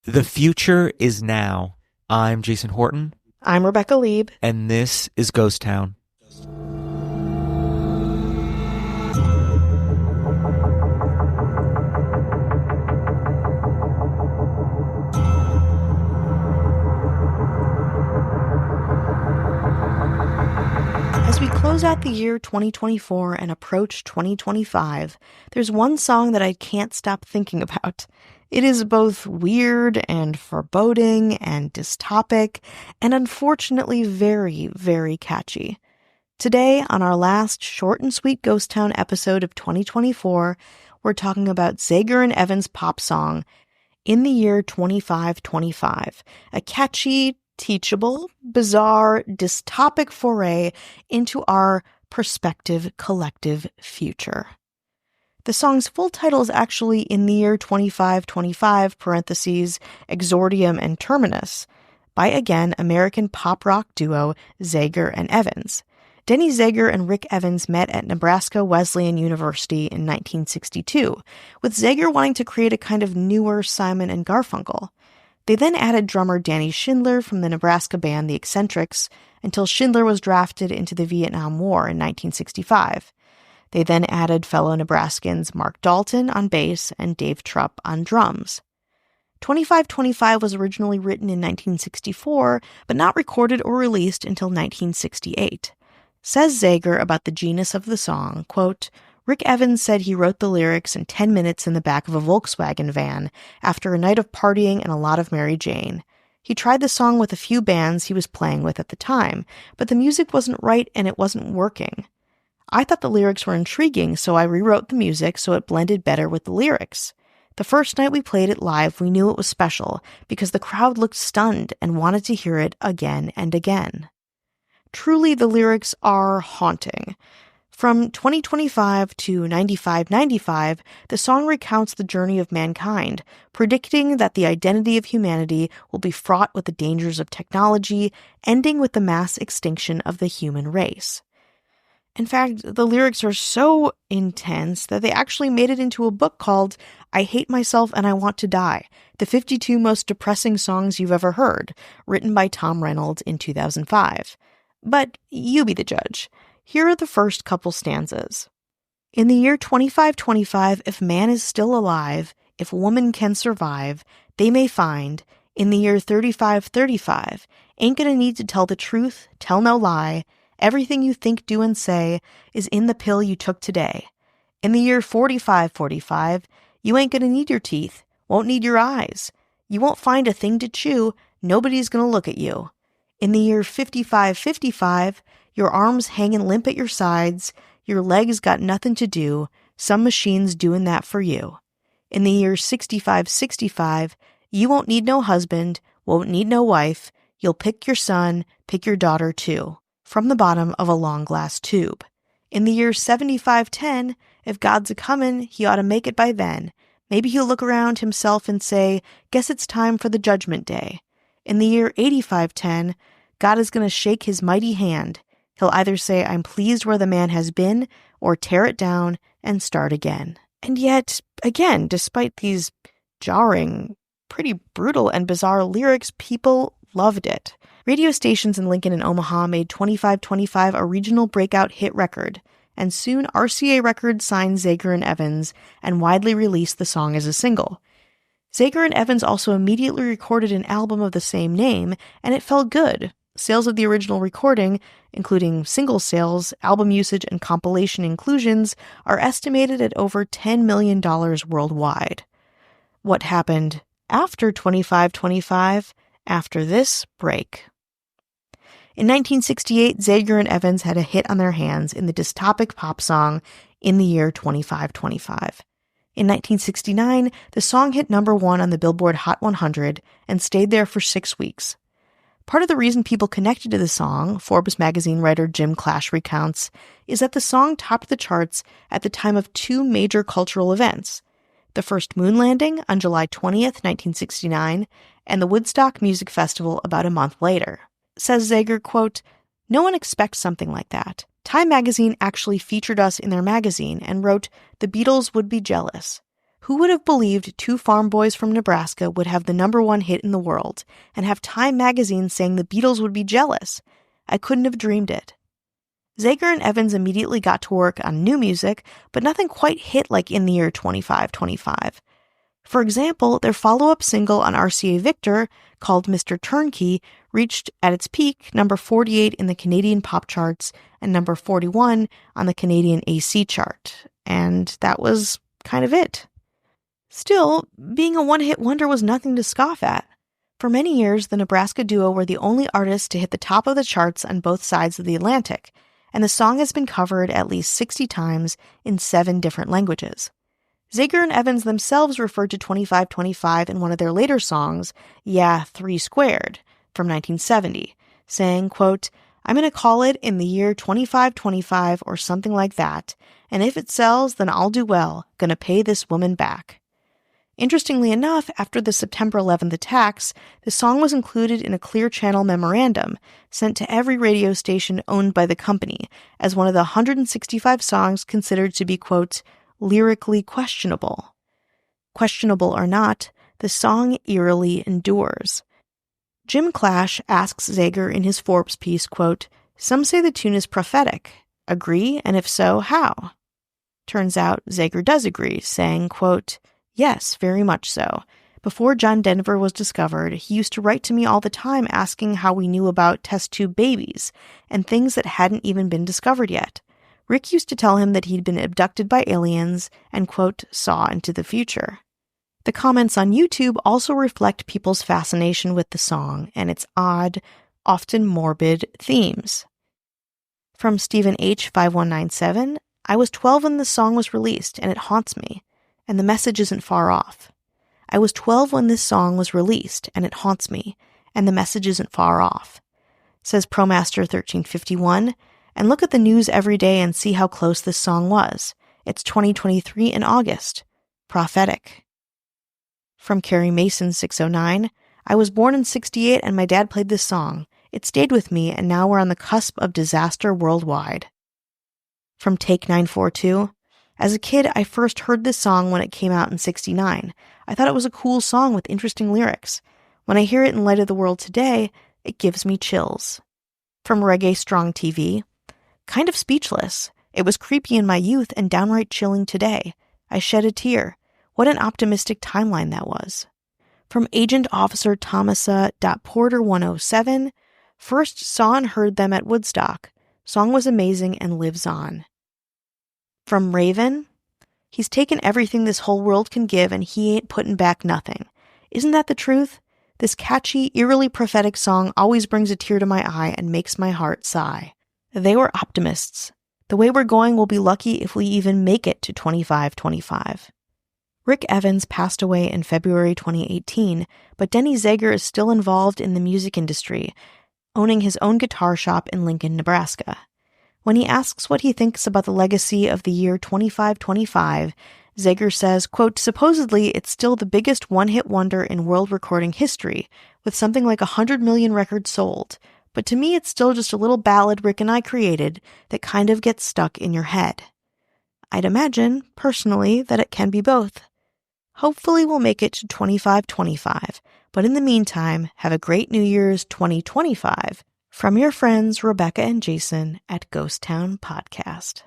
The future is now. I'm Jason Horton. I'm Rebecca Lieb. And this is Ghost Town. As we close out the year 2024 and approach 2025, there's one song that I can't stop thinking about. It is both weird and foreboding and dystopic, and unfortunately very, very catchy. Today, on our last short and sweet Ghost Town episode of 2024, we're talking about Zager and Evans' pop song, In the Year 2525, a catchy, teachable, bizarre, dystopic foray into our prospective collective future. The song's full title is actually In the Year 2525, parentheses, Exordium and Terminus, by, again, American pop rock duo Zager and Evans. Denny Zager and Rick Evans met at Nebraska Wesleyan University in 1962, with Zager wanting to create a kind of newer Simon and Garfunkel. They then added drummer Danny Schindler from the Nebraska band The Eccentrics until Schindler was drafted into the Vietnam War in 1965. They then added fellow Nebraskans Mark Dalton on bass and Dave Trupp on drums. 2525 was originally written in 1964, but not recorded or released until 1968. Says Zager about the genius of the song, quote, Rick Evans said he wrote the lyrics in 10 minutes in the back of a Volkswagen van after a night of partying and a lot of Mary Jane. He tried the song with a few bands he was playing with at the time, but the music wasn't right and it wasn't working. I thought the lyrics were intriguing, so I rewrote the music so it blended better with the lyrics. The first night we played it live, we knew it was special because the crowd looked stunned and wanted to hear it again and again. Truly, the lyrics are haunting. From 2025 to 9595, the song recounts the journey of mankind, predicting that the identity of humanity will be fraught with the dangers of technology, ending with the mass extinction of the human race. In fact, the lyrics are so intense that they actually made it into a book called I Hate Myself and I Want to Die, the 52 Most Depressing Songs You've Ever Heard, written by Tom Reynolds in 2005. But you be the judge. Here are the first couple stanzas. In the year 2525, if man is still alive, if woman can survive, they may find, in the year 3535, ain't gonna need to tell the truth, tell no lie, everything you think, do, and say is in the pill you took today. In the year 4545, you ain't gonna need your teeth, won't need your eyes. You won't find a thing to chew, nobody's gonna look at you. In the year 5555, your arms hanging limp at your sides, your legs got nothing to do, some machine's doing that for you. In the year 6565, you won't need no husband, won't need no wife, you'll pick your son, pick your daughter too, from the bottom of a long glass tube. In the year 7510, if God's a-comin', he ought to make it by then. Maybe he'll look around himself and say, guess it's time for the judgment day. In the year 8510, God is going to shake his mighty hand. He'll either say, I'm pleased where the man has been, or tear it down and start again. And yet, again, despite these jarring, pretty brutal and bizarre lyrics, people loved it. Radio stations in Lincoln and Omaha made 2525 a regional breakout hit record, and soon RCA Records signed Zager and Evans and widely released the song as a single. Zager and Evans also immediately recorded an album of the same name, and it felt good. Sales of the original recording, including single sales, album usage, and compilation inclusions, are estimated at over $10 million worldwide. What happened after 2525? After this break. In 1968, Zager and Evans had a hit on their hands in the dystopic pop song In the Year 2525. In 1969, the song hit number 1 on the Billboard Hot 100 and stayed there for 6 weeks. Part of the reason people connected to the song, Forbes magazine writer Jim Clash recounts, is that the song topped the charts at the time of 2 major cultural events: the first moon landing on July 20th, 1969, and the Woodstock Music Festival about a month later. Says Zager, quote, no one expects something like that. Time magazine actually featured us in their magazine and wrote, the Beatles would be jealous. Who would have believed two farm boys from Nebraska would have the #1 hit in the world and have Time magazine saying the Beatles would be jealous? I couldn't have dreamed it. Zager and Evans immediately got to work on new music, but nothing quite hit like In the Year 2525. For example, their follow-up single on RCA Victor, called Mr. Turnkey, reached at its peak number 48 in the Canadian pop charts and number 41 on the Canadian AC chart. And that was kind of it. Still, being a one-hit wonder was nothing to scoff at. For many years, the Nebraska duo were the only artists to hit the top of the charts on both sides of the Atlantic, and the song has been covered at least 60 times in 7 different languages. Zager and Evans themselves referred to 2525 in one of their later songs, Yeah, 3 Squared, from 1970, saying, quote, I'm going to call it In the Year 2525 or something like that, and if it sells, then I'll do well, gonna pay this woman back. Interestingly enough, after the September 11th attacks, the song was included in a Clear Channel memorandum sent to every radio station owned by the company as one of the 165 songs considered to be, quote, lyrically questionable. Questionable or not, the song eerily endures. Jim Clash asks Zager in his Forbes piece, quote, some say the tune is prophetic. Agree? And if so, how? Turns out Zager does agree, saying, quote, yes, very much so. Before John Denver was discovered, he used to write to me all the time asking how we knew about test tube babies and things that hadn't even been discovered yet. Rick used to tell him that he'd been abducted by aliens and, quote, saw into the future. The comments on YouTube also reflect people's fascination with the song and its odd, often morbid themes. From Stephen H. 5197, I was 12 when the song was released, and it haunts me. And the message isn't far off. I was 12 when this song was released, and it haunts me, and the message isn't far off. Says ProMaster 1351, and look at the news every day and see how close this song was. It's 2023 in August. Prophetic. From Carrie Mason 609, I was born in 68 and my dad played this song. It stayed with me, and now we're on the cusp of disaster worldwide. From Take 942, as a kid, I first heard this song when it came out in 69. I thought it was a cool song with interesting lyrics. When I hear it in light of the world today, it gives me chills. From Reggae Strong TV, kind of speechless. It was creepy in my youth and downright chilling today. I shed a tear. What an optimistic timeline that was. From Agent Officer Thomasa.Porter107, first saw and heard them at Woodstock. Song was amazing and lives on. From Raven, he's taken everything this whole world can give and he ain't putting back nothing. Isn't that the truth? This catchy, eerily prophetic song always brings a tear to my eye and makes my heart sigh. They were optimists. The way we're going, we'll be lucky if we even make it to 2525. Rick Evans passed away in February 2018, but Denny Zager is still involved in the music industry, owning his own guitar shop in Lincoln, Nebraska. When he asks what he thinks about the legacy of the year 2525, Zager says, quote, supposedly it's still the biggest one-hit wonder in world recording history, with something like 100 million records sold. But to me, it's still just a little ballad Rick and I created that kind of gets stuck in your head. I'd imagine, personally, that it can be both. Hopefully we'll make it to 2525, but in the meantime, have a great New Year's 2025. From your friends Rebecca and Jason at Ghost Town Podcast.